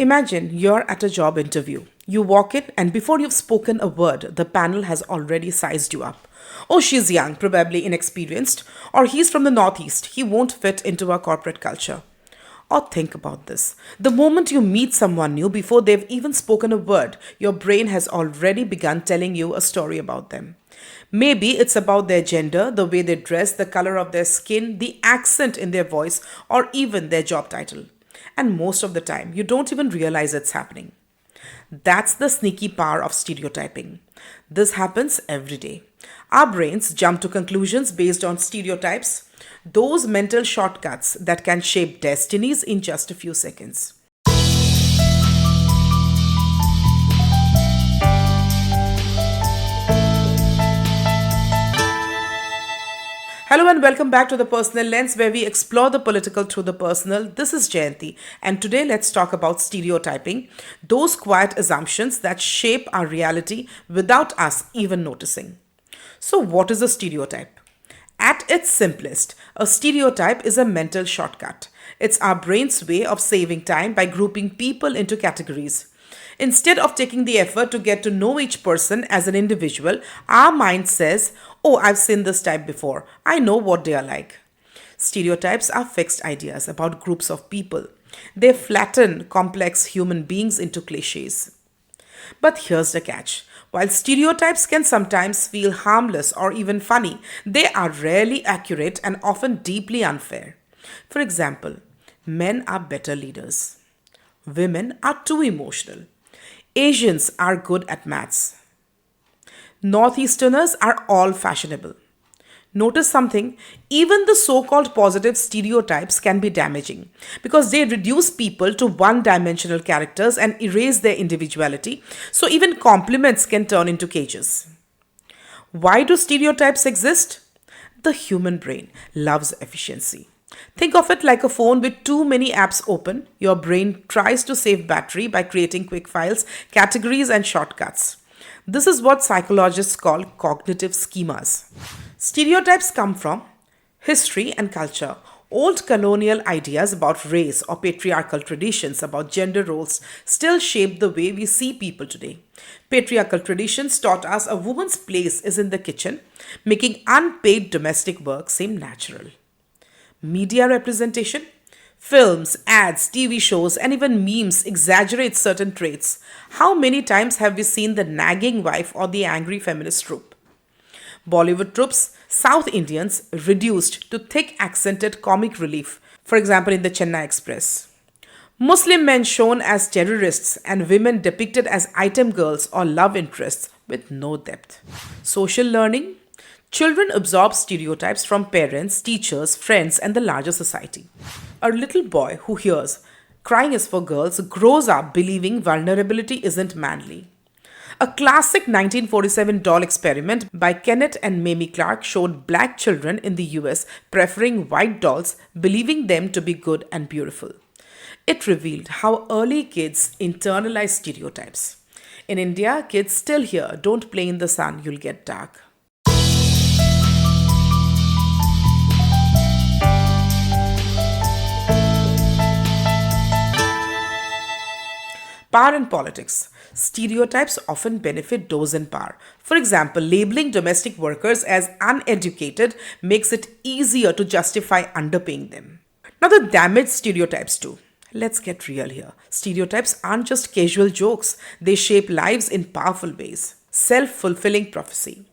Imagine you're at a job interview. You walk in, and before you've spoken a word, the panel has already sized you up. Oh, she's young, probably inexperienced, or he's from the Northeast. He won't fit into our corporate culture. Or think about this. The moment you meet someone new, before they've even spoken a word, your brain has already begun telling you a story about them. Maybe it's about their gender, the way they dress, the color of their skin, the accent in their voice, or even their job title. And most of the time, you don't even realize it's happening. That's the sneaky power of stereotyping. This happens every day. Our brains jump to conclusions based on stereotypes, those mental shortcuts that can shape destinies in just a few seconds. Hello and welcome back to the Personal Lens, where we explore the political through the personal. This is Jayanti, and today let's talk about stereotyping, those quiet assumptions that shape our reality without us even noticing. So, what is a stereotype? At its simplest, a stereotype is a mental shortcut. It's our brain's way of saving time by grouping people into categories. Instead of taking the effort to get to know each person as an individual, our mind says, "Oh, I've seen this type before. I know what they are like." Stereotypes are fixed ideas about groups of people. They flatten complex human beings into cliches. But here's the catch. While stereotypes can sometimes feel harmless or even funny, they are rarely accurate and often deeply unfair. For example, men are better leaders. Women are too emotional. Asians are good at maths. Northeasterners are all fashionable. Notice something, even the so called positive stereotypes can be damaging because they reduce people to one dimensional characters and erase their individuality, so even compliments can turn into cages. Why do stereotypes exist? The human brain loves efficiency. Think of it like a phone with too many apps open. Your brain tries to save battery by creating quick files, categories, and shortcuts. This is what psychologists call cognitive schemas. Stereotypes come from history and culture. Old colonial ideas about race or patriarchal traditions about gender roles still shape the way we see people today. Patriarchal traditions taught us a woman's place is in the kitchen, making unpaid domestic work seem natural. Media representation? Films, ads, TV shows, and even memes exaggerate certain traits. How many times have we seen the nagging wife or the angry feminist trope? Bollywood tropes, South Indians reduced to thick accented comic relief, for example in the Chennai Express. Muslim men shown as terrorists and women depicted as item girls or love interests with no depth. Social learning? Children absorb stereotypes from parents, teachers, friends, and the larger society. A little boy who hears crying is for girls grows up believing vulnerability isn't manly. A classic 1947 doll experiment by Kenneth and Mamie Clark showed black children in the US preferring white dolls, believing them to be good and beautiful. It revealed how early kids internalize stereotypes. In India, kids still hear, "Don't play in the sun, you'll get dark." Power in politics. Stereotypes often benefit those in power. For example, labeling domestic workers as uneducated makes it easier to justify underpaying them. Now, the damage stereotypes too. Let's get real here. Stereotypes aren't just casual jokes, they shape lives in powerful ways. Self fulfilling prophecy.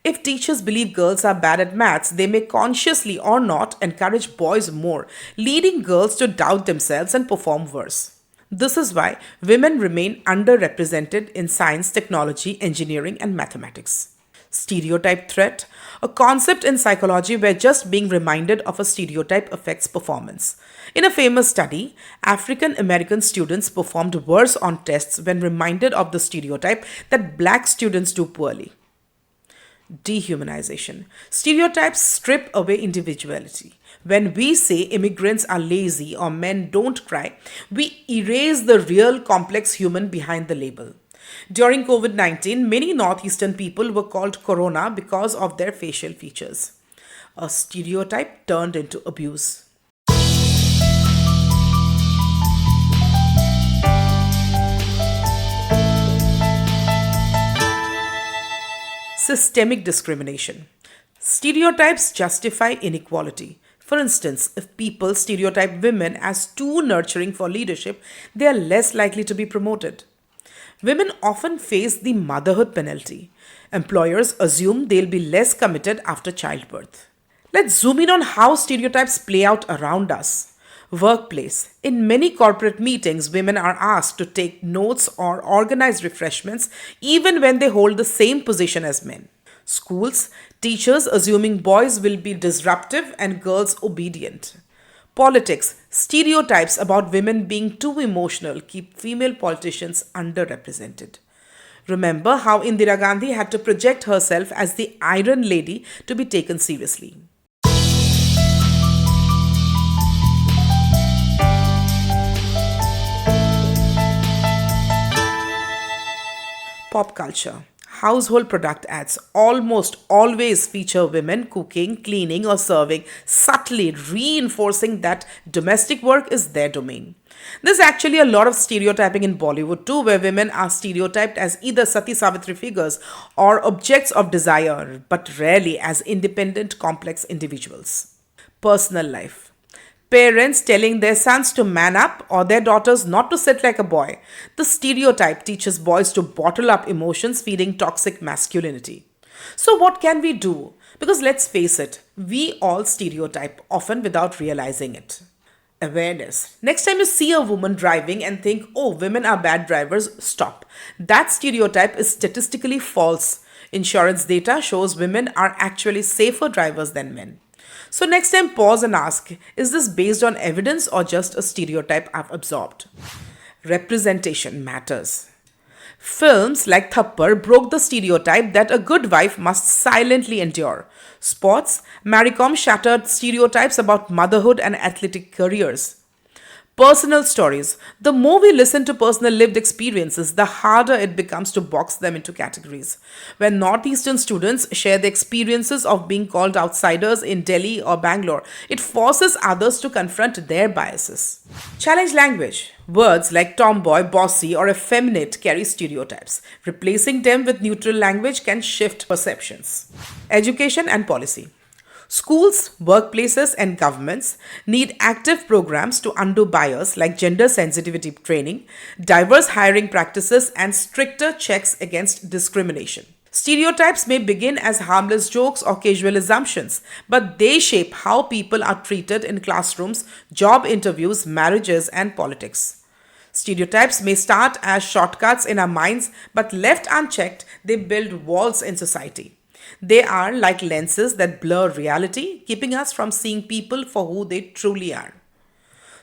If teachers believe girls are bad at maths, they may consciously or not encourage boys more, leading girls to doubt themselves and perform worse. This is why women remain underrepresented in science, technology, engineering, and mathematics. Stereotype threat, a concept in psychology where just being reminded of a stereotype affects performance. In a famous study, African American students performed worse on tests when reminded of the stereotype that black students do poorly. Dehumanization. Stereotypes strip away individuality. When we say immigrants are lazy or men don't cry, we erase the real complex human behind the label. During COVID 19, many Northeastern people were called Corona because of their facial features. A stereotype turned into abuse. Systemic discrimination. Stereotypes justify inequality. For instance, if people stereotype women as too nurturing for leadership, they are less likely to be promoted. Women often face the motherhood penalty. Employers assume they'll be less committed after childbirth. Let's zoom in on how stereotypes play out around us. Workplace. In many corporate meetings, women are asked to take notes or organize refreshments even when they hold the same position as men. Schools, teachers assuming boys will be disruptive and girls obedient. Politics, stereotypes about women being too emotional keep female politicians underrepresented. Remember how Indira Gandhi had to project herself as the iron lady to be taken seriously. Pop culture. Household product ads almost always feature women cooking, cleaning, or serving, subtly reinforcing that domestic work is their domain. There's actually a lot of stereotyping in Bollywood too, where women are stereotyped as either Sati Savitri figures or objects of desire, but rarely as independent, complex individuals. Personal life. Parents telling their sons to man up or their daughters not to sit like a boy. The stereotype teaches boys to bottle up emotions, feeding toxic masculinity. So, what can we do? Because let's face it, we all stereotype, often without realizing it. Awareness. Next time you see a woman driving and think, oh, women are bad drivers, stop. That stereotype is statistically false. Insurance data shows women are actually safer drivers than men. So next time pause and ask, is this based on evidence or just a stereotype I've absorbed? Representation matters. Films like Thappar broke the stereotype that a good wife must silently endure. Sports, Maricom shattered stereotypes about motherhood and athletic careers. Personal stories. The more we listen to personal lived experiences, the harder it becomes to box them into categories. When Northeastern students share the experiences of being called outsiders in Delhi or Bangalore, it forces others to confront their biases. Challenge language. Words like tomboy, bossy, or effeminate carry stereotypes. Replacing them with neutral language can shift perceptions. Education and policy. Schools, workplaces, and governments need active programs to undo bias like gender sensitivity training, diverse hiring practices, and stricter checks against discrimination. Stereotypes may begin as harmless jokes or casual assumptions, but they shape how people are treated in classrooms, job interviews, marriages, and politics. Stereotypes may start as shortcuts in our minds, but left unchecked, they build walls in society. They are like lenses that blur reality, keeping us from seeing people for who they truly are.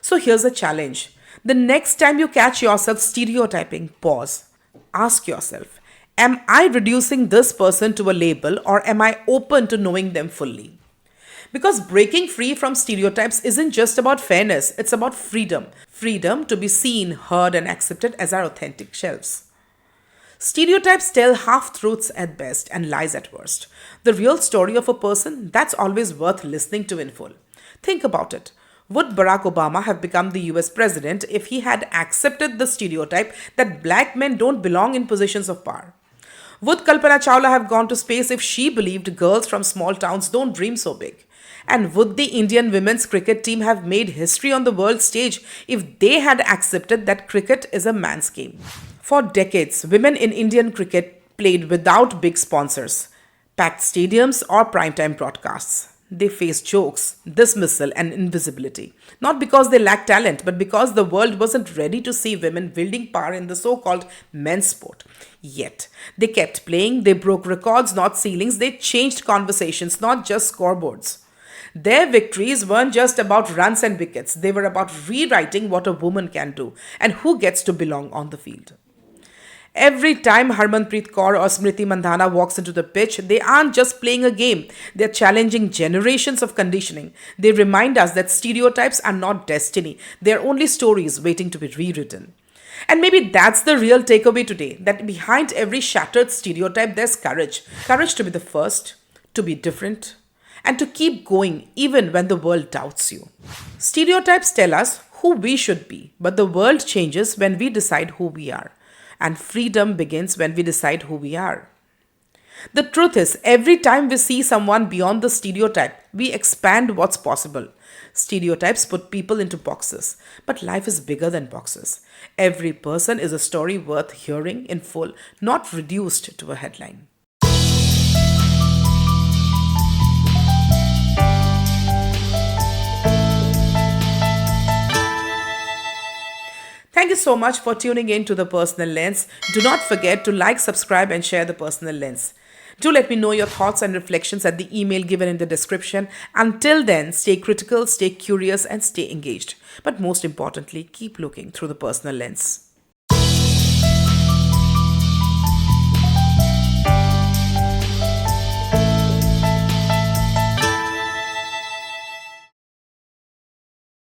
So here's a challenge. The next time you catch yourself stereotyping, pause. Ask yourself, am I reducing this person to a label or am I open to knowing them fully? Because breaking free from stereotypes isn't just about fairness, it's about freedom. Freedom to be seen, heard, and accepted as our authentic selves. Stereotypes tell half-truths at best and lies at worst. The real story of a person, that's always worth listening to in full. Think about it. Would Barack Obama have become the US president if he had accepted the stereotype that black men don't belong in positions of power? Would Kalpana Chawla have gone to space if she believed girls from small towns don't dream so big? And would the Indian women's cricket team have made history on the world stage if they had accepted that cricket is a man's game? For decades, women in Indian cricket played without big sponsors, packed stadiums, or primetime broadcasts. They faced jokes, dismissal, and invisibility. Not because they lacked talent, but because the world wasn't ready to see women wielding power in the so-called men's sport. Yet, they kept playing, they broke records, not ceilings, they changed conversations, not just scoreboards. Their victories weren't just about runs and wickets, they were about rewriting what a woman can do and who gets to belong on the field. Every time Harmanpreet Kaur or Smriti Mandhana walks into the pitch, they aren't just playing a game, they're challenging generations of conditioning. They remind us that stereotypes are not destiny, they're only stories waiting to be rewritten. And maybe that's the real takeaway today, that behind every shattered stereotype there's courage. Courage to be the first, to be different, and to keep going even when the world doubts you. Stereotypes tell us who we should be, but the world changes when we decide who we are. And freedom begins when we decide who we are. The truth is, every time we see someone beyond the stereotype, we expand what's possible. Stereotypes put people into boxes, but life is bigger than boxes. Every person is a story worth hearing in full, not reduced to a headline. Thank you so much for tuning in to The Personal Lens. Do not forget to like, subscribe, and share The Personal Lens. Do let me know your thoughts and reflections at the email given in the description. Until then, stay critical, stay curious, and stay engaged. But most importantly, keep looking through the personal lens.